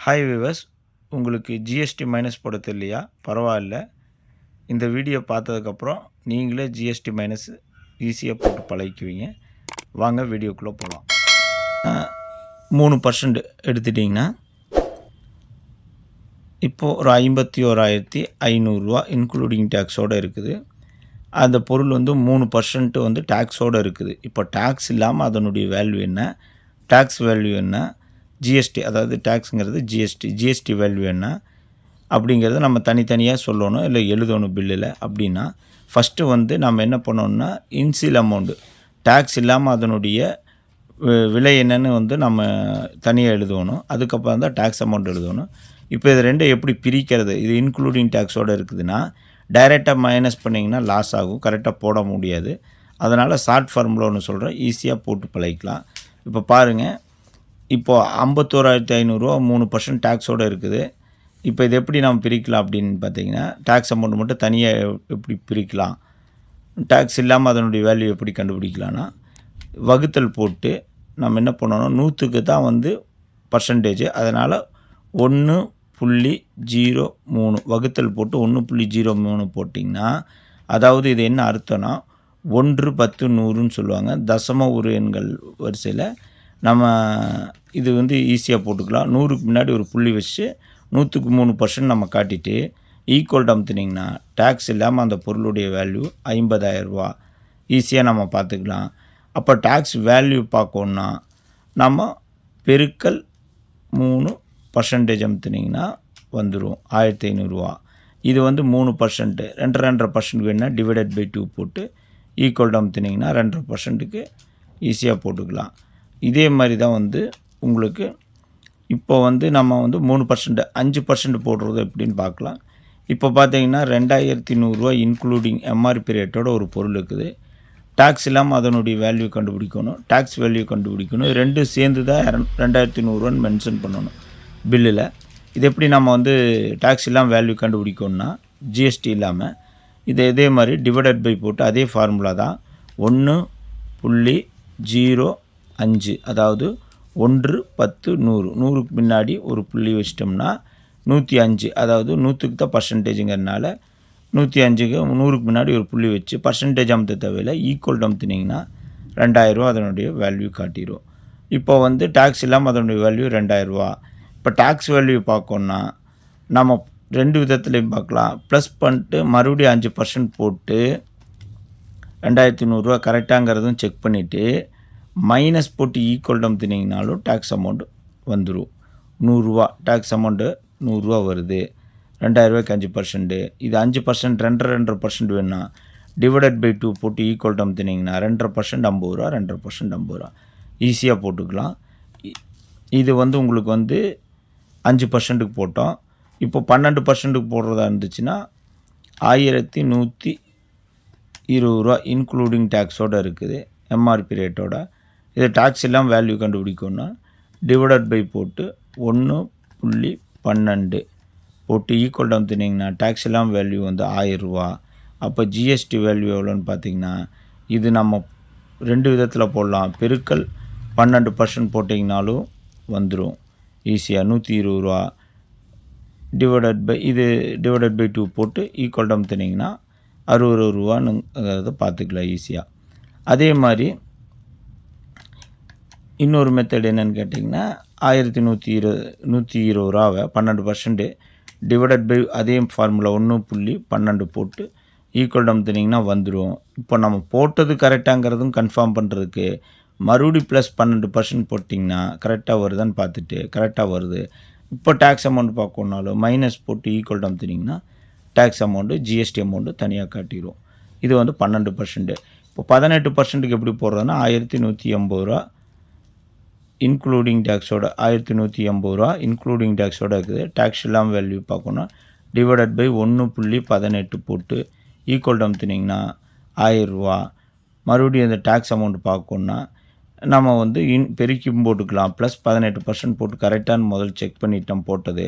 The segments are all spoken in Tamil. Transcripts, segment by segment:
ஹாய் விவர்ஸ், உங்களுக்கு ஜிஎஸ்டி மைனஸ் போட தெரியலையா? பரவாயில்ல. இந்த வீடியோ பார்த்ததுக்கப்புறம் நீங்களே ஜிஎஸ்டி மைனஸ் ஈஸியாக போட்டு பழகிக்குவீங்க. வாங்க வீடியோக்குள்ளே போகலாம். 3% எடுத்துட்டிங்கன்னா இப்போது ஒரு 51,500 இன்க்ளூடிங் டேக்ஸோடு இருக்குது. அந்த பொருள் வந்து 3% வந்து டேக்ஸோடு இருக்குது. இப்போ டேக்ஸ் இல்லாமல் அதனுடைய வேல்யூ என்ன, டேக்ஸ் வேல்யூ என்ன, ஜிஎஸ்டி அதாவது டேக்ஸுங்கிறது ஜிஎஸ்டி வேல்யூ என்ன அப்படிங்கிறத நம்ம தனித்தனியாக சொல்லணும், இல்லை எழுதணும் பில்லில். அப்படின்னா ஃபஸ்ட்டு வந்து நம்ம என்ன பண்ணோம்னா இன்சியல் அமௌண்ட்டு டேக்ஸ் இல்லாமல் அதனுடைய விலை என்னன்னு வந்து நம்ம தனியாக எழுதணும். அதுக்கப்புறம் தான் டேக்ஸ் அமௌண்ட் எழுதணும். இப்போ இது ரெண்டும் எப்படி பிரிக்கிறது? இது இன்க்ளூடிங் டேக்ஸோடு இருக்குதுன்னா டைரெக்டாக மைனஸ் பண்ணிங்கன்னா லாஸ் ஆகும், கரெக்டாக போட முடியாது. அதனால் ஷார்ட் ஃபார்முலா ஒன்று சொல்கிறேன், ஈஸியாக போட்டு பழகிக்கலாம். இப்போ பாருங்கள், இப்போது 51,500 3% டேக்ஸோடு இருக்குது. இப்போ இது எப்படி நம்ம பிரிக்கலாம் அப்படின்னு பார்த்தீங்கன்னா, டேக்ஸ் அமௌண்ட் மட்டும் தனியாக எப்படி பிரிக்கலாம், டேக்ஸ் இல்லாமல் அதனுடைய வேல்யூ எப்படி கண்டுபிடிக்கலான்னா, வகுத்தல் போட்டு நம்ம என்ன பண்ணணும், 100க்கு தான் வந்து பர்சன்டேஜ். அதனால் 1.03 வகுத்தல் போட்டு 1.03 போட்டிங்கன்னா, அதாவது இது என்ன அர்த்தம்னா 1, 10, 100ன்னு சொல்லுவாங்க. தசம உரு எண்கள் வரிசையில் நம்ம இது வந்து ஈஸியாக போட்டுக்கலாம். 100க்கு முன்னாடி ஒரு புள்ளி வச்சு 100க்கு 3% நம்ம காட்டிட்டு ஈக்குவல் அமுத்துனிங்கன்னா டேக்ஸ் இல்லாமல் அந்த பொருளுடைய வேல்யூ 50,000 ஈஸியாக நம்ம பார்த்துக்கலாம். அப்போ டேக்ஸ் வேல்யூ பார்க்கணுன்னா நம்ம பெருக்கல் 3% அமுத்துனிங்கன்னா வந்துடும் 1,500. இது வந்து 3%, 2.5% வேணால் டிவைடட் பை 2 போட்டு ஈக்குவல் அமுத்துனிங்கன்னா 2.5%க்கு ஈஸியாக போட்டுக்கலாம். இதே மாதிரி தான் வந்து உங்களுக்கு இப்போ வந்து நம்ம வந்து 3%, 5% போடுறது எப்படின்னு பார்க்கலாம். இப்போ பார்த்தீங்கன்னா 2,100 இன்க்ளூடிங் எம்ஆர்பி ரேட்டோட ஒரு பொருள் இருக்குது. டேக்ஸ் இல்லாமல் அதனுடைய வேல்யூ கண்டுபிடிக்கணும், டேக்ஸ் வேல்யூ கண்டுபிடிக்கணும். ரெண்டும் சேர்ந்து தான் 2,100 மென்ஷன் பண்ணணும் பில்லில். இது எப்படி நம்ம வந்து டேக்ஸ் இல்லாமல் வேல்யூ கண்டுபிடிக்கணும்னா ஜிஎஸ்டி இல்லாமல் இதே மாதிரி டிவைடட் பை போட்டு அதே ஃபார்முலா தான் 1.05, அதாவது 1, 10, 100 100க்கு முன்னாடி ஒரு புள்ளி வச்சிட்டோம்னா 105, அதாவது 100க்கு தான் பர்சன்டேஜுங்கிறதுனால 105க்கு 100க்கு முன்னாடி ஒரு புள்ளி வச்சு பர்சன்டேஜ் அமுத்த தேவையில்லை, ஈக்குவல் அமுத்துனிங்கன்னா 2,000 அதனுடைய வேல்யூ காட்டிடும். இப்போ வந்து டேக்ஸ் இல்லாமல் அதனுடைய வேல்யூ 2,000. இப்போ டேக்ஸ் வேல்யூ பார்க்கணுன்னா நம்ம ரெண்டு விதத்துலையும் பார்க்கலாம். ப்ளஸ் பண்ணிட்டு மறுபடியும் 5% போட்டு 2,100 கரெக்டாங்கிறதும் செக் பண்ணிவிட்டு மைனஸ் போட்டு ஈக்குவல் அமுத்துனிங்கனாலும் டேக்ஸ் அமௌண்ட் வந்துடும். 100 டேக்ஸ் அமௌண்ட்டு 100 வருது. 2,000க்கு 5%, இது 5%, 2.5% வேணும்னா டிவைடட் பை 2 போட்டு ஈக்குவல் அமுத்துனிங்கன்னா 2.5% 50, 2.5% 50 ஈஸியாக போட்டுக்கலாம். இது வந்து உங்களுக்கு வந்து 5%க்கு போட்டோம். இப்போ 12%க்கு போடுறதா இருந்துச்சுன்னா 1,120 இன்க்ளூடிங் டேக்ஸோடு இருக்குது எம்ஆர்பி ரேட்டோட. இது டேக்ஸ் இல்லாமல் வேல்யூ கண்டுபிடிக்கணும்னா டிவைடட் பை போட்டு 1.12 போட்டு ஈக்குவல் அமுத்துனிங்கன்னா டேக்ஸ் இல்லாமல் வேல்யூ வந்து 1,000. அப்போ ஜிஎஸ்டி வேல்யூ எவ்வளோன்னு பார்த்தீங்கன்னா, இது நம்ம ரெண்டு விதத்தில் போடலாம். பெருக்கல் 12% போட்டிங்கனாலும் வந்துடும் ஈஸியாக 120. டிவைடட் பை இது டிவைடட் பை 2 போட்டு ஈக்குவல் அமுத்துனிங்கன்னா 60 ரூபான்னு பார்த்துக்கலாம் ஈஸியாக. அதே மாதிரி இன்னொரு மெத்தட் என்னென்னு கேட்டிங்கன்னா, 1,120 12% டிவைடட் பை அதே ஃபார்முலா 1.12 போட்டு ஈக்குவல் அமுத்துனிங்கன்னா வந்துடும். இப்போ நம்ம போட்டது கரெக்டாங்கிறதும் கன்ஃபார்ம் பண்ணுறதுக்கு மறுபடியும் ப்ளஸ் 12% போட்டிங்கன்னா கரெக்டாக வருதான்னு பார்த்துட்டு கரெக்டாக வருது. இப்போ டேக்ஸ் அமௌண்ட் பார்க்கணுன்னாலும் மைனஸ் போட்டு ஈக்குவல் அமுத்துனிங்கன்னா டேக்ஸ் அமௌண்ட்டு ஜிஎஸ்டி அமௌண்ட்டு தனியாக காட்டிடும். இது வந்து 12%. இப்போ 18%க்கு எப்படி போடுறதுன்னா 1,180 இன்க்ளூடிங் டேக்ஸோட 1,180 இன்க்ளூடிங் டேக்ஸோடு இருக்குது. டேக்ஸ் இல்லாமல் வேல்யூ பார்க்கணும் டிவைடட் பை 1.18 போட்டு ஈக்குவல் அமுத்துனிங்கன்னா 1,000. மறுபடியும் அந்த டேக்ஸ் அமௌண்ட் பார்க்கணுன்னா நம்ம வந்து பெருக்கியும் போட்டுக்கலாம். ப்ளஸ் 18% போட்டு கரெக்டானு முதல் செக் பண்ணிட்டோம், போட்டது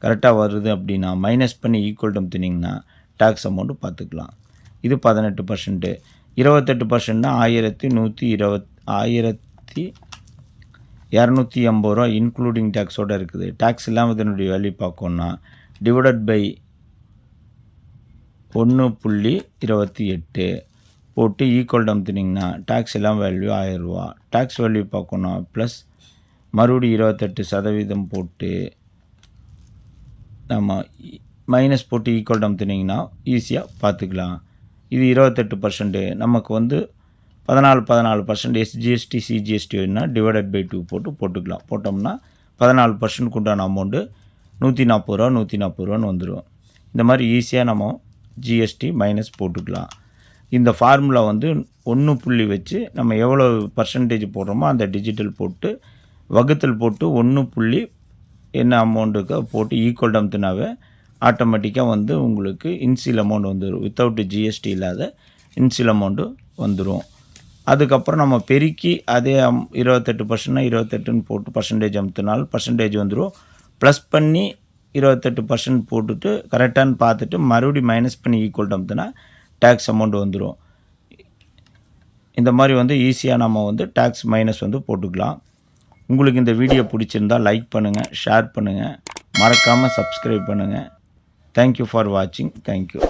கரெக்டாக வருது அப்படின்னா மைனஸ் பண்ணி ஈக்குவல் அமுத்துனிங்கன்னா டேக்ஸ் அமௌண்ட்டு பார்த்துக்கலாம். இது 18%. 28%னா 1,120 280 இன்க்ளூடிங் டேக்ஸோடு இருக்குது. டேக்ஸ் இல்லாமல் இதனுடைய வேல்யூ பார்க்கணுன்னா டிவைடட் பை 1.28 போட்டு ஈக்குவல் அமுத்துனீங்கன்னா டேக்ஸ் இல்லாமல் வேல்யூ 1000 ரூபா. டேக்ஸ் வேல்யூ பார்க்கணும் ப்ளஸ் மறுபடியும் 28% போட்டு நம்ம மைனஸ் போட்டு ஈக்குவல் அமுத்துனீங்கன்னா ஈஸியாக பார்த்துக்கலாம். இது 28%. நமக்கு வந்து 14% எஸ்ஜிஎஸ்டி சிஜிஎஸ்டி வேணுன்னா டிவைடட் பை 2 போட்டுக்கலாம். போட்டோம்னா 14% உண்டான அமௌண்ட்டு 140 ரூபா 140 ரூபான்னு வந்துடும். இந்த மாதிரி ஈஸியாக நம்ம ஜிஎஸ்டி மைனஸ் போட்டுக்கலாம். இந்த ஃபார்முலா வந்து 1 புள்ளி வச்சு நம்ம எவ்வளோ பர்சன்டேஜ் போடுறோமோ அந்த டிஜிட்டல் போட்டு வகுத்தல் போட்டு 1 புள்ளி என்ன அமௌண்ட்டுக்கு போட்டு ஈக்குவல் அமுத்துனாவே ஆட்டோமேட்டிக்காக வந்து உங்களுக்கு இன்சியல் அமௌண்ட் வந்துடும். வித்தவுட் ஜிஎஸ்டி இல்லாத இன்சியல் அமௌண்ட்டு வந்துடும். அதுக்கப்புறம் நம்ம பெருக்கி அதே 28%னா 28ன்னு போட்டு பர்சன்டேஜ் அமுத்தினாலும் பர்சன்டேஜ் வந்துடும். ப்ளஸ் பண்ணி 28% போட்டுட்டு கரெக்டானு பார்த்துட்டு மறுபடியும் மைனஸ் பண்ணி ஈக்குவல் அமுத்துனா டேக்ஸ் அமௌண்ட் வந்துடும். இந்த மாதிரி வந்து ஈஸியாக நம்ம வந்து டேக்ஸ் மைனஸ் வந்து போட்டுக்கலாம். உங்களுக்கு இந்த வீடியோ பிடிச்சிருந்தால் லைக் பண்ணுங்கள், ஷேர் பண்ணுங்கள், மறக்காமல் சப்ஸ்கிரைப் பண்ணுங்கள். தேங்க்யூ ஃபார் வாட்சிங். தேங்க்யூ.